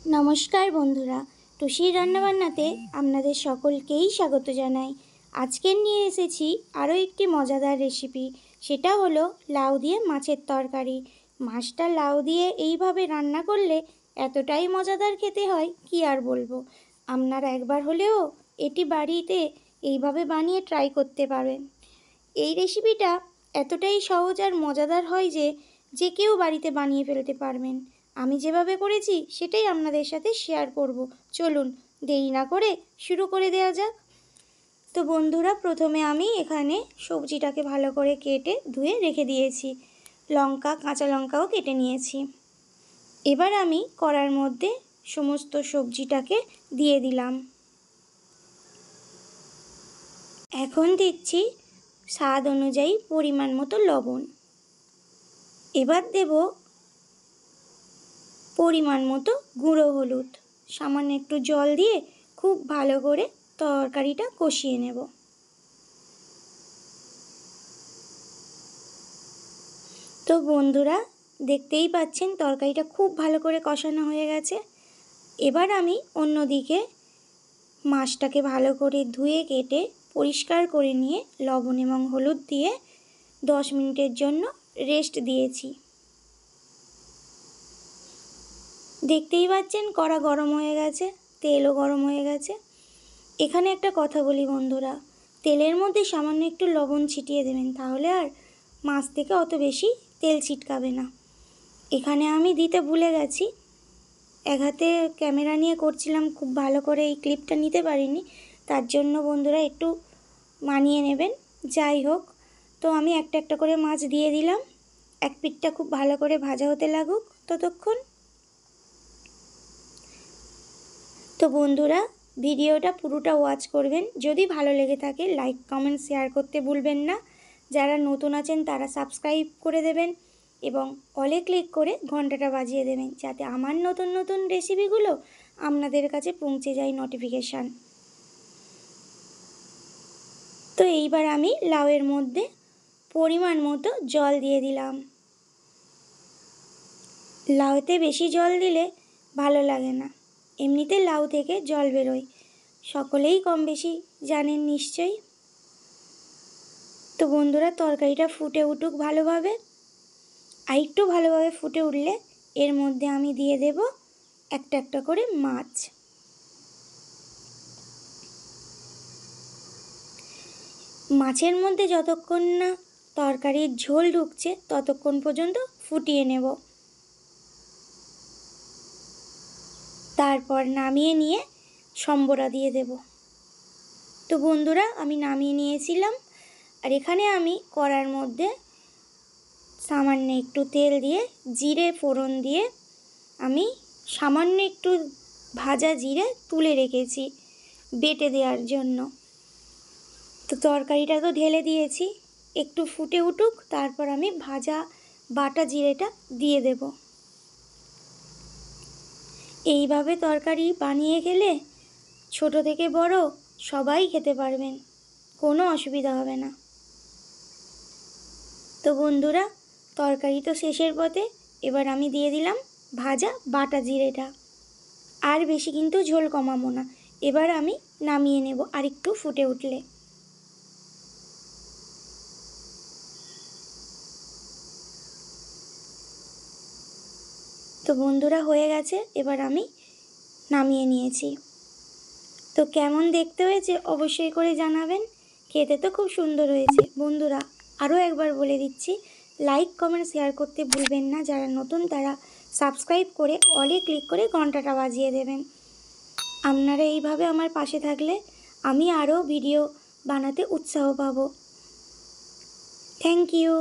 নমস্কার বন্ধুরা, টুসির রান্নাবান্নাতে আপনাদের সকলকেই স্বাগত জানাই। আজকে নিয়ে এসেছি আরও একটি মজাদার রেসিপি। সেটা হলো লাউ দিয়ে মাছের তরকারি। মাছটা লাউ দিয়ে এইভাবে রান্না করলে এতটাই মজাদার খেতে হয় কি আর বলবো। আপনারা একবার হলেও এটি বাড়িতে এইভাবে বানিয়ে ট্রাই করতে পারেন। এই রেসিপিটা এতটাই সহজ আর মজাদার হয় যে যে কেউ বাড়িতে বানিয়ে ফেলতে পারবেন। আমি যেভাবে করেছি সেটাই আপনাদের সাথে শেয়ার করব। চলুন দেরি না করে শুরু করে দেওয়া যাক। তো বন্ধুরা, প্রথমে আমি এখানে সবজিটাকে ভালো করে কেটে ধুয়ে রেখে দিয়েছি। কাঁচা লঙ্কাও কেটে নিয়েছি। এবার আমি কড়ার মধ্যে সমস্ত সবজিটাকে দিয়ে দিলাম। এখন দিচ্ছি স্বাদ অনুযায়ী পরিমাণ মতো লবণ। এবার দেব পরিমাণ মতো গুঁড়ো হলুদ। সামান্য একটু জল দিয়ে খুব ভালো করে তরকারিটা কষিয়ে নেব। তো বন্ধুরা, দেখতেই পাচ্ছেন তরকারিটা খুব ভালো করে কষানো হয়ে গেছে। এবার আমি অন্যদিকে মাছটাকে ভালো করে ধুয়ে কেটে পরিষ্কার করে নিয়ে লবণ এবং হলুদ দিয়ে 10 মিনিটের জন্য রেস্ট দিয়েছি। দেখতেই পাচ্ছেন কড়া গরম হয়ে গেছে, তেলও গরম হয়ে গেছে। এখানে একটা কথা বলি বন্ধুরা, তেলের মধ্যে সামান্য একটু লবণ ছিটিয়ে দেবেন, তাহলে আর মাছ থেকে অত বেশি তেল ছিটকাবে না। এখানে আমি দিতে ভুলে গেছি, এক হাতে ক্যামেরা নিয়ে করছিলাম, খুব ভালো করে এই ক্লিপটা নিতে পারিনি, তার জন্য বন্ধুরা একটু মানিয়ে নেবেন। যাই হোক, তো আমি একটা একটা করে মাছ দিয়ে দিলাম। এক পিঠটা খুব ভালো করে ভাজা হতে লাগুক ততক্ষণ। তো বন্ধুরা, ভিডিওটা পুরোটা ওয়াচ করবেন। যদি ভালো লেগে থাকে লাইক কমেন্ট শেয়ার করতে ভুলবেন না। যারা নতুন আছেন তারা সাবস্ক্রাইব করে দেবেন এবং অলে ক্লিক করে ঘন্টাটা বাজিয়ে দেবেন, যাতে আমার নতুন নতুন রেসিপিগুলো আপনাদের কাছে পৌঁছে যায় নোটিফিকেশান। তো এইবার আমি লাউয়ের মধ্যে পরিমাণ মতো জল দিয়ে দিলাম। লাউতে বেশি জল দিলে ভালো লাগে না, এমনিতে লাউ থেকে জল বেরোয়, সকলেই কম বেশি জানেন নিশ্চয়ই। তো বন্ধুরা, তরকারিটা ফুটে উঠুক ভালোভাবে। আর একটু ভালোভাবে ফুটে উঠলে এর মধ্যে আমি দিয়ে দেব একটা একটা করে মাছ। মাছের মধ্যে যতক্ষণ না তরকারির ঝোল ঢুকছে ততক্ষণ পর্যন্ত ফুটিয়ে নেব। তারপর নামিয়ে নিয়ে সম্বরা দিয়ে দেব। তো বন্ধুরা, আমি নামিয়ে নিয়েছিলাম। আর এখানে আমি কড়ার মধ্যে সামান্য একটু তেল দিয়ে জিরে ফোড়ন দিয়ে আমি সামান্য একটু ভাজা জিরে তুলে রেখেছি বেটে দেওয়ার জন্য। তো তরকারিটা তো ঢেলে দিয়েছি, একটু ফুটে উঠুক, তারপর আমি ভাজা বাটা জিরেটা দিয়ে দেব। এইভাবে তরকারি বানিয়ে খেলে ছোট থেকে বড় সবাই খেতে পারবেন, কোনো অসুবিধা হবে না। তো বন্ধুরা, তরকারি তো শেষের পথে। এবার আমি দিয়ে দিলাম ভাজা বাটা জিরেটা। আর বেশি কিন্তু ঝোল কমাবো না। এবার আমি নামিয়ে নেব আর একটু ফুটে উঠলে। তো বন্ধুরা, হয়ে গেছে, এবার আমি নামিয়ে নিয়েছি। তো কেমন দেখতে হয়েছে অবশ্যই করে জানাবেন। খেতে তো খুব সুন্দর হয়েছে। বন্ধুরা, আরও একবার বলে দিচ্ছি, লাইক কমেন্ট শেয়ার করতে ভুলবেন না। যারা নতুন তারা সাবস্ক্রাইব করে অলে ক্লিক করে ঘন্টাটা বাজিয়ে দেবেন। আপনারা এইভাবে আমার পাশে থাকলে আমি আরও ভিডিও বানাতে উৎসাহ পাবো। Thank you.